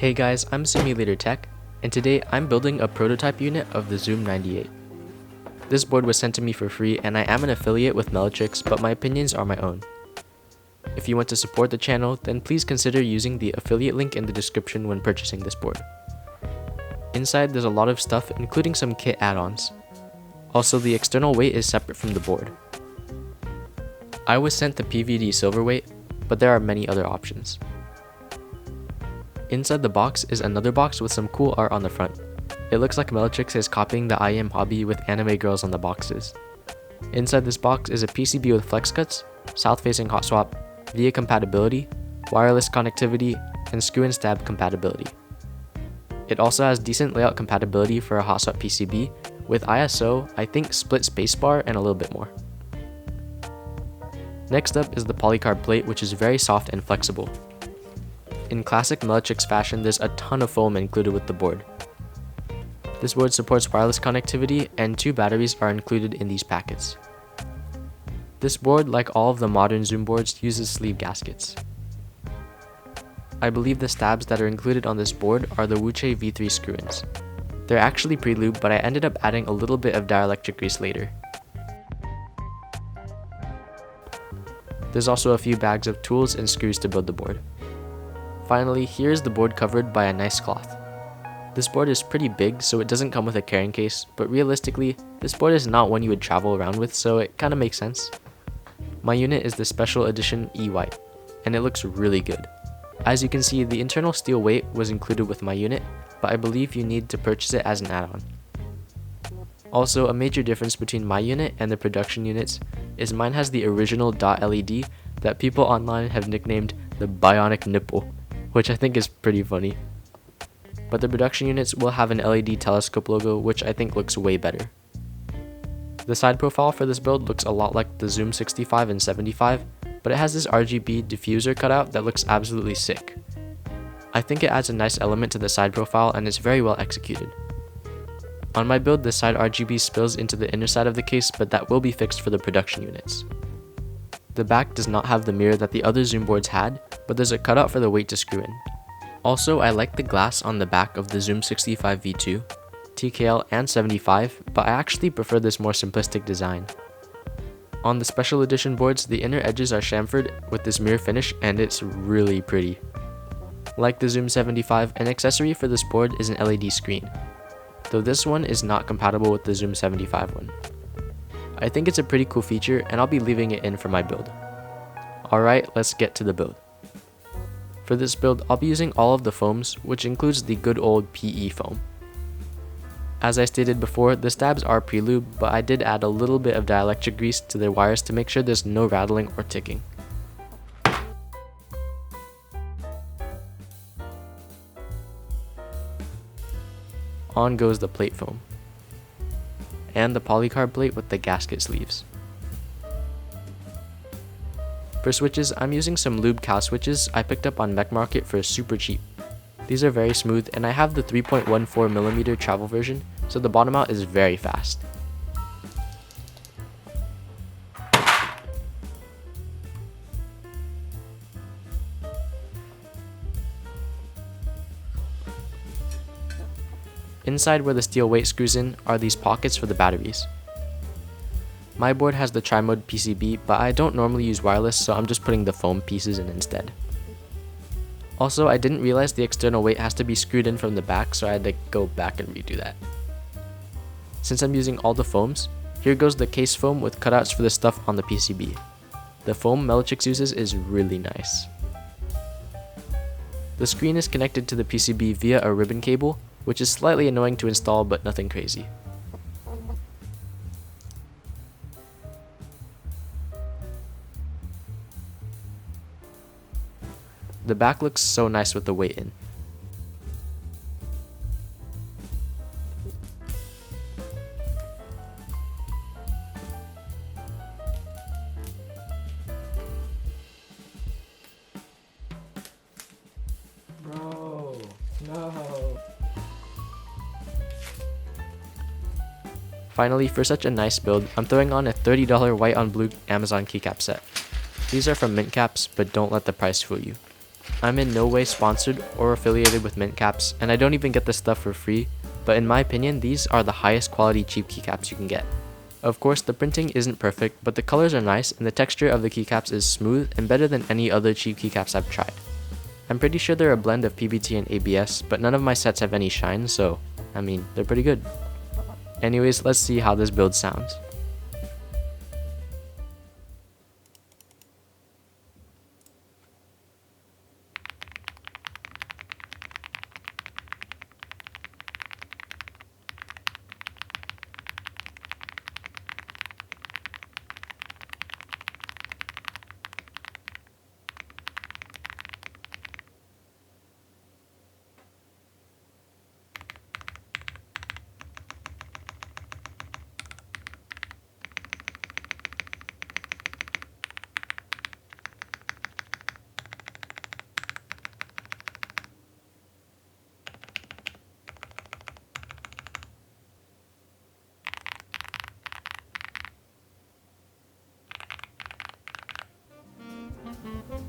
Hey guys, I'm Simulator Tech, and today I'm building a prototype unit of the Zoom98. This board was sent to me for free, and I am an affiliate with Mintcaps, but my opinions are my own. If you want to support the channel, then please consider using the affiliate link in the description when purchasing this board. Inside there's a lot of stuff, including some kit add-ons. Also, the external weight is separate from the board. I was sent the PVD silver weight, but there are many other options. Inside the box is another box with some cool art on the front. It looks like Mintcaps is copying the I Am hobby with anime girls on the boxes. Inside this box is a PCB with flex cuts, south-facing hot swap, VIA compatibility, wireless connectivity, and screw and stab compatibility. It also has decent layout compatibility for a hot swap PCB, with ISO, I think split spacebar, and a little bit more. Next up is the polycarb plate, which is very soft and flexible. In classic Mintcaps fashion, there's a ton of foam included with the board. This board supports wireless connectivity, and 2 batteries are included in these packets. This board, like all of the modern Zoom boards, uses sleeve gaskets. I believe the stabs that are included on this board are the Wuche V3 screw-ins. They're actually pre-lubed, but I ended up adding a little bit of dielectric grease later. There's also a few bags of tools and screws to build the board. Finally, here's the board covered by a nice cloth. This board is pretty big, so it doesn't come with a carrying case, but realistically, this board is not one you would travel around with, so it kinda makes sense. My unit is the special edition E White, and it looks really good. As you can see, the internal steel weight was included with my unit, but I believe you need to purchase it as an add-on. Also, a major difference between my unit and the production units is mine has the original dot LED that people online have nicknamed the bionic nipple, which I think is pretty funny. But the production units will have an LED telescope logo, which I think looks way better. The side profile for this build looks a lot like the Zoom65 and 75, but it has this RGB diffuser cutout that looks absolutely sick. I think it adds a nice element to the side profile and is very well executed. On my build, the side RGB spills into the inner side of the case, but that will be fixed for the production units. The back does not have the mirror that the other Zoom boards had, but there's a cutout for the weight to screw in. Also, I like the glass on the back of the Zoom65 V2, TKL, and 75, but I actually prefer this more simplistic design. On the special edition boards, the inner edges are chamfered with this mirror finish, and it's really pretty. Like the Zoom75, an accessory for this board is an LED screen, though this one is not compatible with the Zoom75 one. I think it's a pretty cool feature, and I'll be leaving it in for my build. Alright, let's get to the build. For this build, I'll be using all of the foams, which includes the good old PE foam. As I stated before, the stabs are pre-lubed, but I did add a little bit of dielectric grease to their wires to make sure there's no rattling or ticking. On goes the plate foam, and the polycarb plate with the gasket sleeves. For switches, I'm using some Lubed cow switches I picked up on Mech Market for super cheap. These are very smooth, and I have the 3.14mm travel version, so the bottom out is very fast. Inside where the steel weight screws in are these pockets for the batteries. My board has the tri-mode PCB, but I don't normally use wireless, so I'm just putting the foam pieces in instead. Also, I didn't realize the external weight has to be screwed in from the back, so I had to go back and redo that. Since I'm using all the foams, here goes the case foam with cutouts for the stuff on the PCB. The foam Mintcaps uses is really nice. The screen is connected to the PCB via a ribbon cable, which is slightly annoying to install, but nothing crazy. The back looks so nice with the weight in. Bro, no. Finally, for such a nice build, I'm throwing on a $30 white on blue Amazon keycap set. These are from Mintcaps, but don't let the price fool you. I'm in no way sponsored or affiliated with Mintcaps, and I don't even get this stuff for free, but in my opinion, these are the highest quality cheap keycaps you can get. Of course, the printing isn't perfect, but the colors are nice and the texture of the keycaps is smooth and better than any other cheap keycaps I've tried. I'm pretty sure they're a blend of PBT and ABS, but none of my sets have any shine, so, I mean, they're pretty good. Anyways, let's see how this build sounds.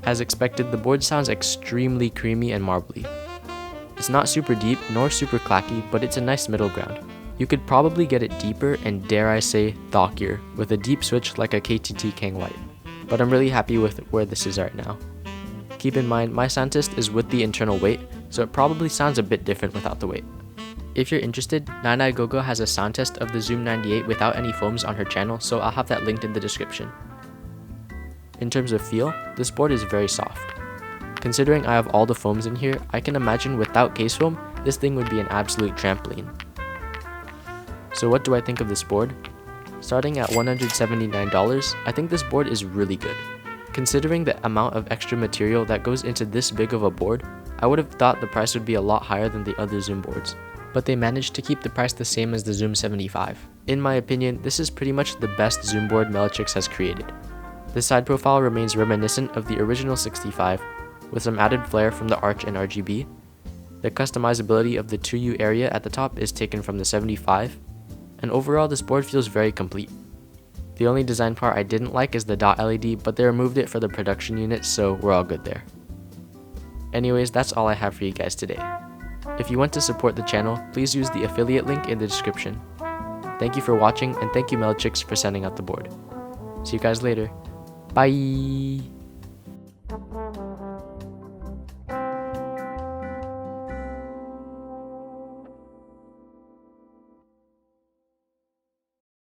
As expected, the board sounds extremely creamy and marbly. It's not super deep nor super clacky, but it's a nice middle ground. You could probably get it deeper and, dare I say, thockier with a deep switch like a KTT King White, but I'm really happy with where this is right now. Keep in mind, my sound test is with the internal weight, so it probably sounds a bit different without the weight. If you're interested, Gogo has a sound test of the Zoom98 without any foams on her channel, so I'll have that linked in the description. In terms of feel, this board is very soft. Considering I have all the foams in here, I can imagine without case foam, this thing would be an absolute trampoline. So what do I think of this board? Starting at $179, I think this board is really good. Considering the amount of extra material that goes into this big of a board, I would have thought the price would be a lot higher than the other Zoom boards, but they managed to keep the price the same as the Zoom75. In my opinion, this is pretty much the best Zoom board Melichix has created. The side profile remains reminiscent of the original 65, with some added flair from the arch and RGB. The customizability of the 2U area at the top is taken from the 75, and overall this board feels very complete. The only design part I didn't like is the dot LED, but they removed it for the production unit, so we're all good there. Anyways, that's all I have for you guys today. If you want to support the channel, please use the affiliate link in the description. Thank you for watching, and thank you Melichix for sending out the board. See you guys later. Bye!